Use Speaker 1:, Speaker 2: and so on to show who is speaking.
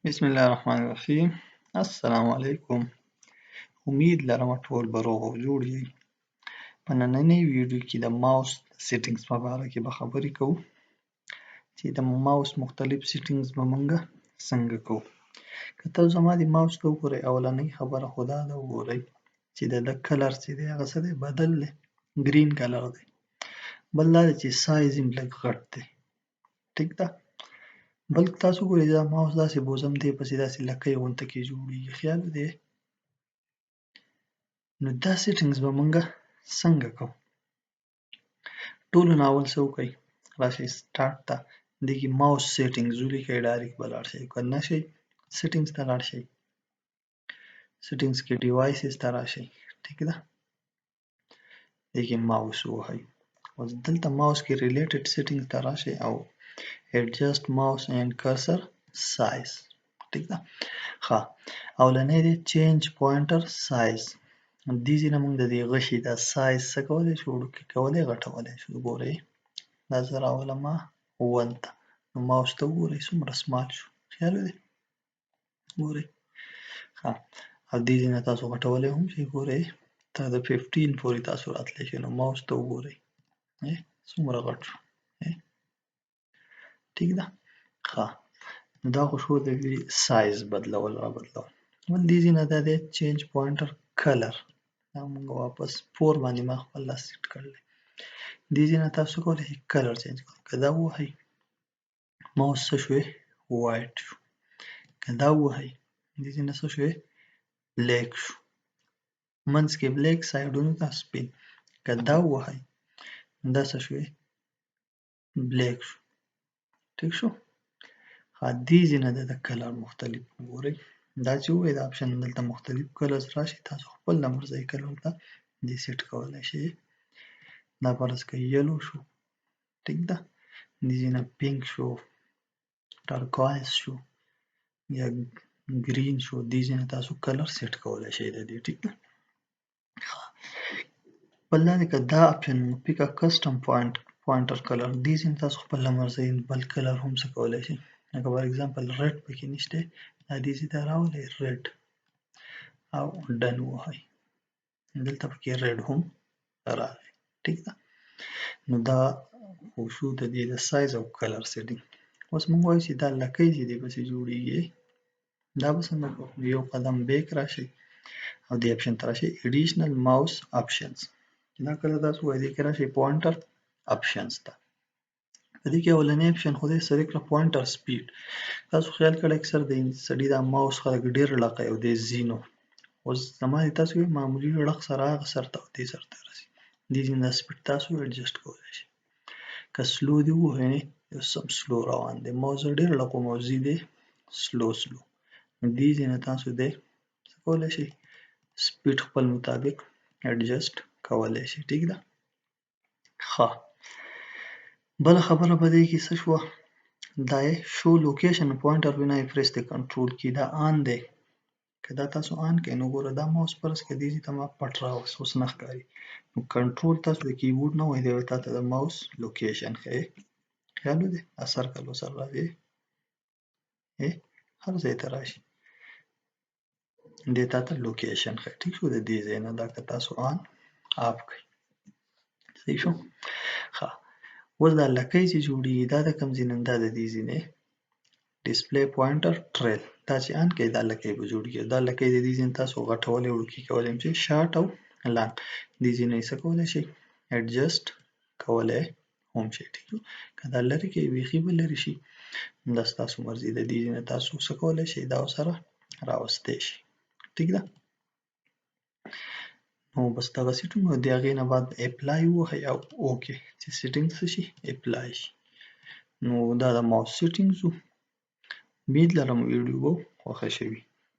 Speaker 1: بسم الله الرحمن الرحیم. السلام علیکم. امید لرم ټول به روغ او جوړ یئ. په نننۍ ویډیو کې د ماوس سیټینګز په باره کې به خبرې کوو چې د ماوس مختلف سیټینګز به مونږه څنګه کوو. که تاسو زما د ماوس ته وګورئ، اولنۍ خبره خو دا ده وګورئ چې د کلر چې دی هغه څه دی، بدل دی، ګرین کلر دی. بل دا دی چې سایز یې لږ غټ دی. ټیک ده. بل تاسو ګورئ دا ماوس داسې بوزم دی پسې داسې لکۍ غونته کې جوړېږي، خیال دی. نو دا سیټینګز به مونږه څنګه کوو؟ ټولو نه اول څه وکئ، راشئ سټارټ ته، دې کې ماوس سیټینګز ولیکئ، ډایرکټ به لاړ شئ. که نه شئ سیټینګز ته لاړ شئ، سیټینګز کې ډیوایسز ته راشئ. ټیک ده. دې کې ماوس ووهئ. اوس دلته ماوس کې ریلیټډ سیټینګز ته راشئ او adjust mouse and cursor size. ټیک ده. ښه، اولنی دی change pointer size. دې ځای نه موږ د دې غشي دا سایز څه کولی شو، وړوکی کولی، غټولی شو. ګورئ دا زه راولمه 1 ته، نو ماوس ته وګورئ څومره سمال شو، خیال دی. ګورئ ښه، او دې ځای نه تاسو غټولی هم شئ. ګورئ تر د 15 پورې تاسو راتلی شئ. نو ماوس ته وګورئ څومره غټ شو. ټیک ده. ښه، نو دا خو شو د سایز بدلول رابدلول. بل دې ځای نه دا دی چینج پوینټر کلر، دا موږ واپس 4 باندې ما خپل لاس سیټ کړلی. دې ځای نه تاسو کولی شئ کلر چینج کړئ. که دا ووهئ ماوس څه شوی، وایټ شو. که دا ووهئ دې ځای نه څه شوی، بلیک شو. منځ کې بلیک، سایډونو ته سپین. که دا ووهئ دا څه شوی، بلیک شو. ټیک شو. ښه، دې ځای نه د کلر مختلف وګورئ. دا چې ووایي د آپشن دلته مختلف کلرز راشي، تاسو خپل د مرضۍ کلر ته دې سیټ کولی شئ. دا فرض که یلو شو. ټیک ده. دې ځای نه پینک شو، ټرکوایز شو یا ګرین شو. دې ځای نه تاسو کلر سیټ کولی شئ د دې. ټیک ده. ښه، بل دا دی که دا آپشن پیک ا کسټم پوینټر کلر، دې ځای نه تاسو خپل له مرضۍ بل کلر هم څه کولی شئ. لکه فار اګزامپل ریډ پکې نشته، دا دې ځای ته راولئ ریډ او ډن ووهئ. دلته پکې ریډ هم راغی. ټیک ده. نو دا خو شو د دې د سایز او کلر سیټینګ. اوس موږ وایو چې دا لکۍ چې دی پسې جوړېږي، دا به څنګه کوو؟ یو قدم بیک راشئ او دې آپشن ته راشئ ایډیشنل ماوس آپشنز. دا کله تاسو وایئ دې کې راشئ پوینټر آپشنز ته. په دې کې اولنی آپشن خو دی سلیکټ پوینټر سپیډ. تاسو خیال کړئ اکثر د سړي دا ماوس خلک ډېر لقوي او دې ځي نو. اوس زما د تاسو معمولي غړق سره هغه سر ته او دې سر ته رسي. دې ځای نه سپیډ تاسو ایډجسټ کولی شئ. که سلو دې ووهئ یو سم سلو روان دی. ماوس ډېر لقوم او ځي دی سلو. دې ځای نه تاسو دی څه کولی شئ، سپیډ خپل مطابق ایډجسټ کولی شئ. ټیک ده. ښه، بله خبره په دې کې څه شوه، دا یې شو لوکیشن پوینټر وین آی پریس د کنټرول کی، دا آن دی. که دا تاسو آن کړئ نو ګوره دا ماوس فرض کړه دې ځای ته ما پټ راوست، اوس نه ښکاري. نو کنټرول تاسو د کیبورډ نه وایي، دی به تاته د ماوس لوکیشن ښیي. خیال دی. دا سرکل ورسره راځي، هر ځای ته راشي، دې تاته لوکیشن ښیي. ټیک شو. د دې ځای نه دا که تاسو آن آف کړئ. صحیح شو. ښه، اوس دا لکۍ چې جوړېږي دا د کوم ځای نه، دا د دې ځای نه ډسپلی پوینټر ټریل. دا چې آن کړئ دا لکۍ به جوړېږي. دا لکۍ د دې ځای نه تاسو غټولی وړوکي کولی هم شئ، شارټ او لانګ. دې ځای نه یې څه کولی شئ، ایډجسټ کولی هم شئ. ټیک شو. که دا لرې کړئ بیخي به لرې شي، دا ستاسو مرضي ده. دې ځای نه تاسو څه کولی شئ، دا ورسره راوستی شئ. ټیک ده. نو بس دغسې ټول. نو د هغې نه بعد اپلای ووهئ او اوکې چې سیټینګ څه شي، اپلای شي. نو دا د ماوس سیټینګز وو. امید لرم ویډیو به خوښه شوي.